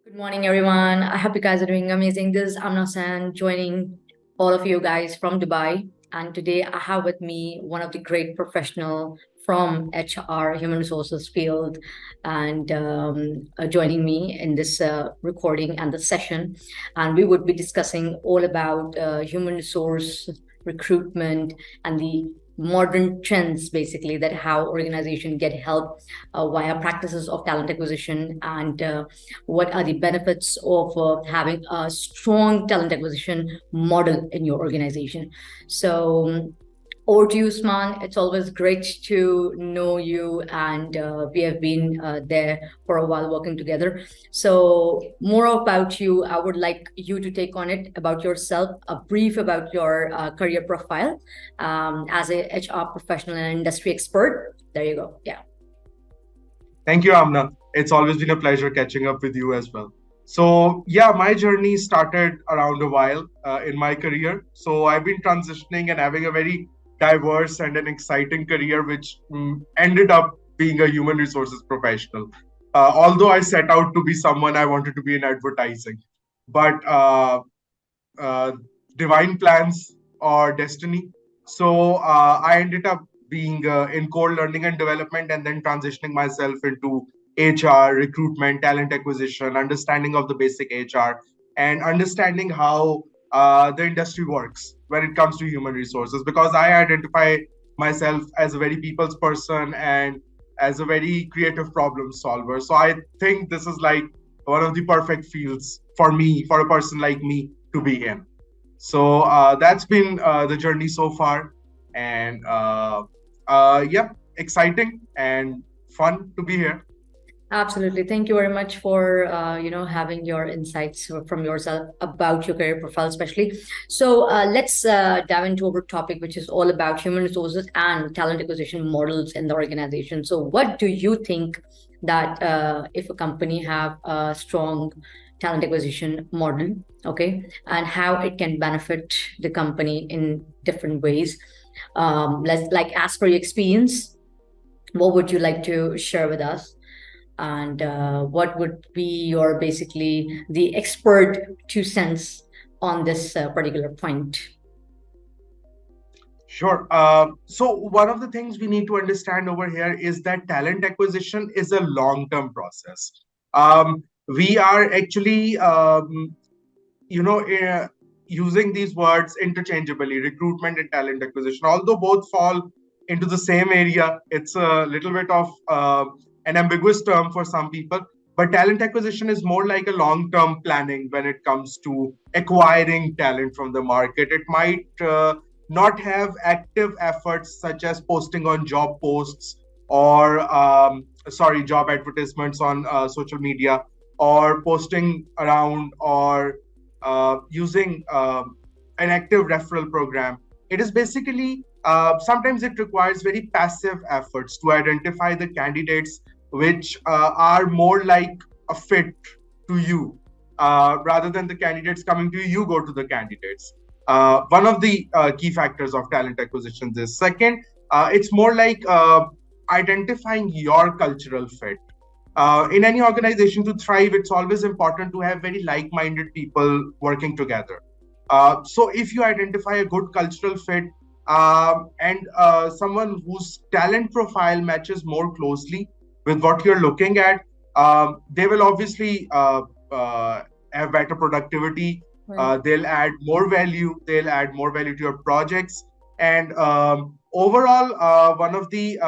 Good morning, everyone. I hope you guys are doing amazing. This is Amna Hussain joining all of you guys from Dubai. And today I have with me one of the great professional from HR, human resources field, and joining me in this recording and the session. And we would be discussing all about human resource recruitment and the modern trends, basically, that how organization get help via practices of talent acquisition and what are the benefits of having a strong talent acquisition model in your organization. So, over to you, Usman. It's always great to know you, and we have been there for a while working together. So, more about you, I would like you to take on it about yourself, a brief about your career profile as a HR professional and industry expert. There you go. Yeah. Thank you, Amna. It's always been a pleasure catching up with you as well. So, yeah, my journey started around a while in my career. So, I've been transitioning and having a very diverse and an exciting career, which ended up being a human resources professional. Although I set out to be someone I wanted to be in advertising, but uh, divine plans or destiny. So I ended up being in core learning and development and then transitioning myself into HR, recruitment, talent acquisition, understanding of the basic HR, and understanding how the industry works when it comes to human resources. Because I identify myself as a very people's person and as a very creative problem solver. So I think this is like one of the perfect fields for me, for a person like me to be in. So that's been the journey so far, and yeah, exciting and fun to be here. Absolutely. Thank you very much for having your insights from yourself about your career profile, especially. So let's dive into our topic, which is all about human resources and talent acquisition models in the organization. So, what do you think that if a company have a strong talent acquisition model, okay, and how it can benefit the company in different ways? Let's like as per your experience, what would you like to share with us? And what would be your basically the expert 2 cents on this particular point? Sure. So one of the things we need to understand over here is that talent acquisition is a long-term process. We are actually, using these words interchangeably, recruitment and talent acquisition. Although both fall into the same area, it's a little bit of an ambiguous term for some people. But talent acquisition is more like a long-term planning when it comes to acquiring talent from the market. It might not have active efforts such as posting on job posts or job advertisements on social media, or posting around, or using an active referral program. It is basically sometimes it requires very passive efforts to identify the candidates which are more like a fit to you, rather than the candidates coming to you. You go to the candidates. One of the key factors of talent acquisition is second. It's more like identifying your cultural fit. In any organization to thrive, it's always important to have very like-minded people working together. So if you identify a good cultural fit, and someone whose talent profile matches more closely with what you're looking at, they will obviously have better productivity. Right. They'll add more value. They'll add more value to your projects. And overall, one of the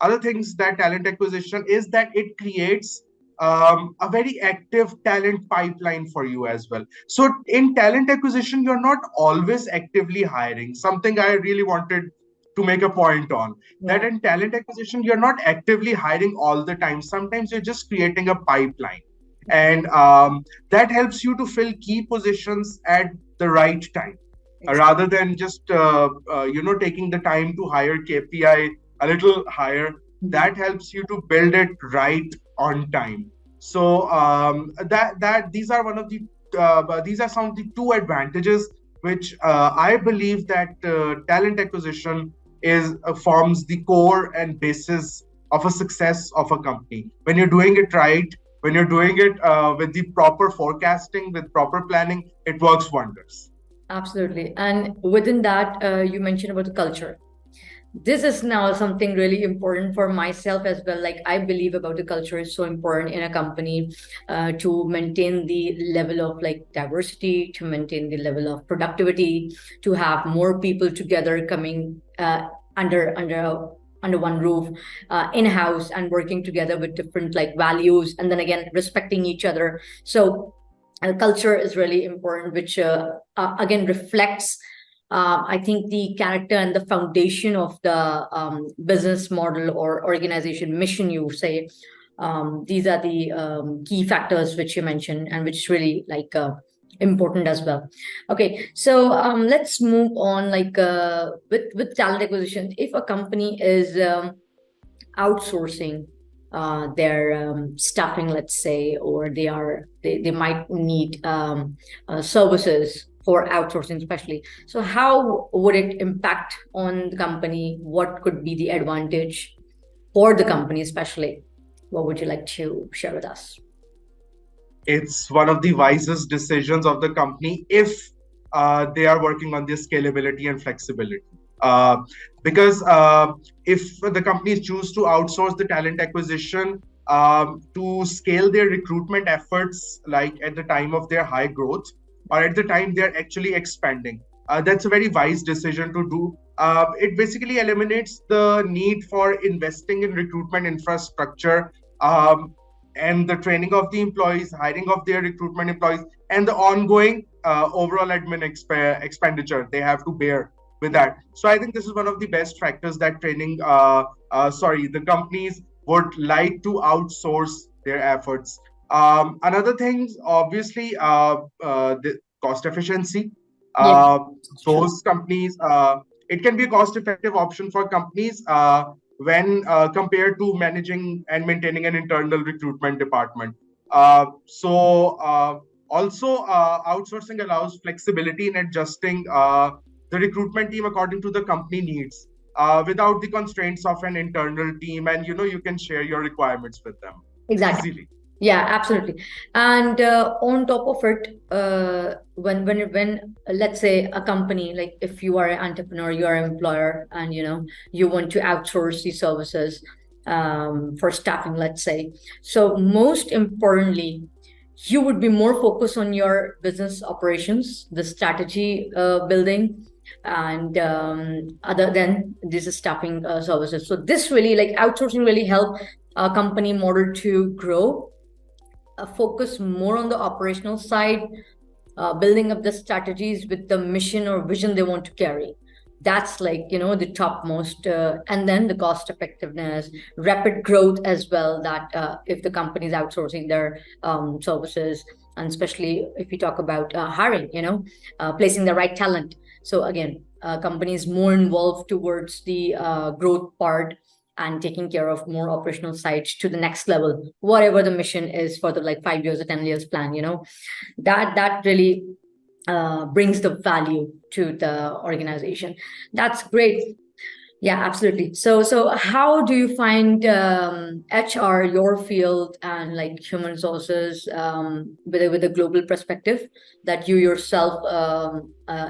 other things that talent acquisition is that it creates a very active talent pipeline for you as well. So in talent acquisition, you're not always actively hiring. Something I really wanted to make a point on, that Yeah. in talent acquisition, you're not actively hiring all the time. Sometimes you're just creating a pipeline, and that helps you to fill key positions at the right time, rather than just taking the time to hire KPI a little higher. That helps you to build it right on time. So that these are some of the two advantages which I believe that talent acquisition is forms the core and basis of a success of a company. When you're doing it right, when you're doing it with the proper forecasting, with proper planning, it works wonders. Absolutely. And within that, you mentioned about the culture. This is now something really important for myself as well. Like, I believe about the culture is so important in a company, to maintain the level of like diversity, to maintain the level of productivity, to have more people together coming under one roof, in house, and working together with different like values, and then again respecting each other. So culture is really important, which again reflects, I think, the character and the foundation of the business model or organization mission, you say. These are the key factors which you mentioned, and which is really like important as well. Okay, so let's move on, like with talent acquisition. If a company is outsourcing their staffing, let's say, or they might need services for outsourcing especially, so how would it impact on the company? What could be the advantage for the company especially? What would you like to share with us? It's one of the wisest decisions of the company if they are working on their scalability and flexibility. Uh, because if the companies choose to outsource the talent acquisition to scale their recruitment efforts, like at the time of their high growth or at the time they're actually expanding, that's a very wise decision to do. It basically eliminates the need for investing in recruitment infrastructure, and the training of the employees, hiring of their recruitment employees, and the ongoing overall expenditure they have to bear with that. So I think this is one of the best factors that the companies would like to outsource their efforts. Another thing, obviously, the cost efficiency. Yeah, Uh, true. those companies, it can be a cost-effective option for companies when compared to managing and maintaining an internal recruitment department. Also, outsourcing allows flexibility in adjusting the recruitment team according to the company needs, without the constraints of an internal team, and you can share your requirements with them Exactly. easily. Yeah, absolutely. And on top of it, when let's say a company, like if you are an entrepreneur, you are an employer, and you want to outsource the services for staffing, let's say. So most importantly, you would be more focused on your business operations, the strategy building, and other than this is staffing services. So this really, like, outsourcing really help a company model to grow, focus more on the operational side, building up the strategies with the mission or vision they want to carry. That's like, the topmost, and then the cost effectiveness, rapid growth as well. That if the company is outsourcing their services, and especially if you talk about hiring, placing the right talent. So again, companies more involved towards the growth part, and taking care of more operational sides to the next level, whatever the mission is for the like 5 years or 10 years plan, that really brings the value to the organization. That's great. Yeah, absolutely. So how do you find HR, your field, and like human resources, with a global perspective, that you yourself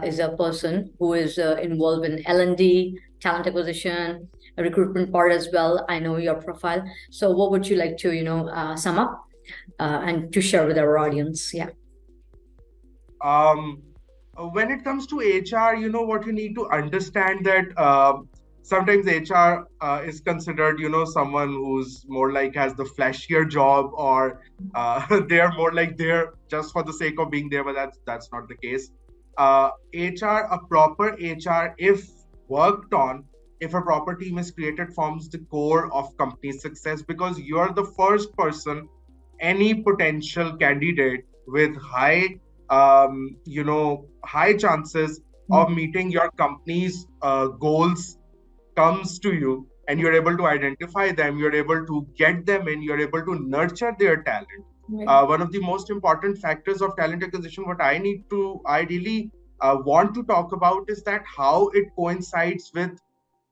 is a person who is involved in L&D, talent acquisition, a recruitment part as well. I know your profile. So what would you like to, sum up and to share with our audience? Yeah. Um, when it comes to HR, what you need to understand that sometimes HR is considered, someone who's more like has the flashier job, or they're more like there just for the sake of being there, but that's not the case. HR, a proper HR, if worked on, if a proper team is created, forms the core of company success, because you're the first person any potential candidate with high chances of meeting your company's goals comes to you, and you're able to identify them, you're able to get them in, you're able to nurture their talent. One of the most important factors of talent acquisition, what I need to ideally want to talk about, is that how it coincides with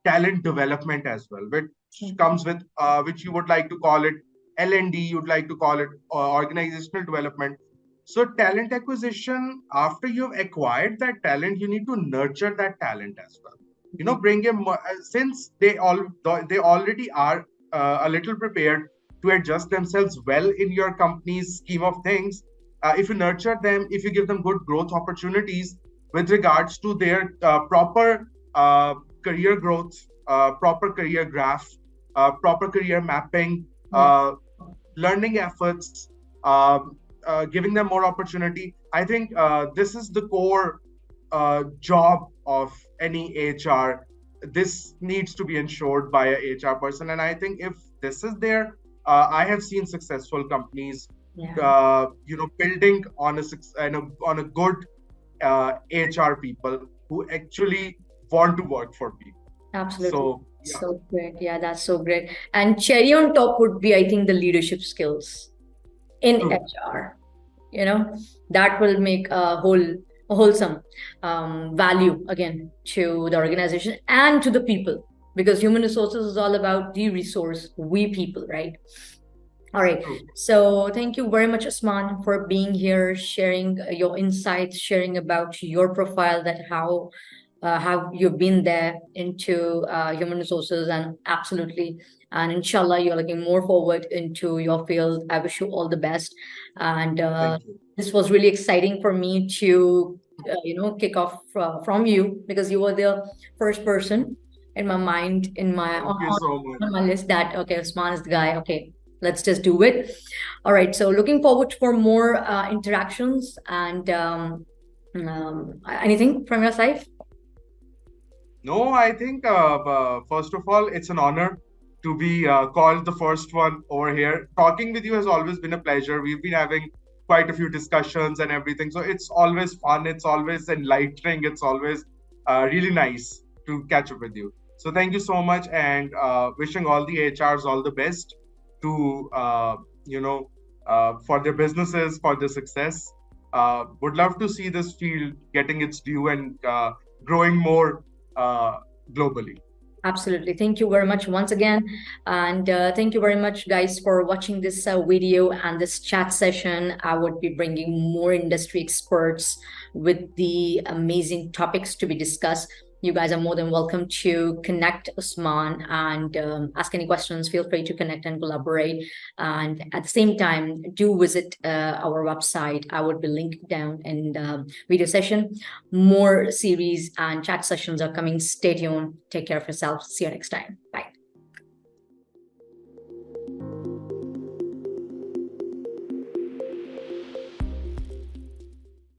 talent development as well, which comes with which you would like to call it L&D, you'd like to call it, organizational development. So talent acquisition, after you've acquired that talent, you need to nurture that talent as well. Bring in since they already are a little prepared to adjust themselves well in your company's scheme of things. If you nurture them, if you give them good growth opportunities with regards to their proper career growth, proper career graph, proper career mapping, Yeah, learning efforts, giving them more opportunity. I think this is the core job of any HR. This needs to be ensured by a HR person, and I think if this is there, I have seen successful companies, yeah, building on a good HR people who actually want to work for people. absolutely. So yeah, So great. Yeah, that's so great. And cherry on top would be, I think, the leadership skills in true. HR. That will make a wholesome value again to the organization and to the people, because human resources is all about the resource, we people, right? All right. True. So thank you very much, Usman, for being here, sharing your insights, sharing about your profile, that how you've been there into human resources, and absolutely, and inshallah, you're looking more forward into your field. I wish you all the best. And Thank you. this was really exciting for me to, kick off from you, because you were the first person in my mind, in my Thank you so much. on my list, that okay, Usman is the guy. Okay, let's just do it. All right. So looking forward for more interactions, and anything from your side? No, I think first of all, it's an honor to be called the first one over here. Talking with you has always been a pleasure. We've been having quite a few discussions and everything, so it's always fun. It's always enlightening. It's always really nice to catch up with you. So thank you so much, and wishing all the HRs all the best to for their businesses, for their success. Would love to see this field getting its due and growing more globally. Absolutely. Thank you very much once again. And thank you very much, guys, for watching this video and this chat session. I would be bringing more industry experts with the amazing topics to be discussed. You guys are more than welcome to connect Usman and ask any questions. Feel free to connect and collaborate. And at the same time, do visit our website. I would be linked down in the video session. More series and chat sessions are coming. Stay tuned. Take care of yourself. See you next time. Bye.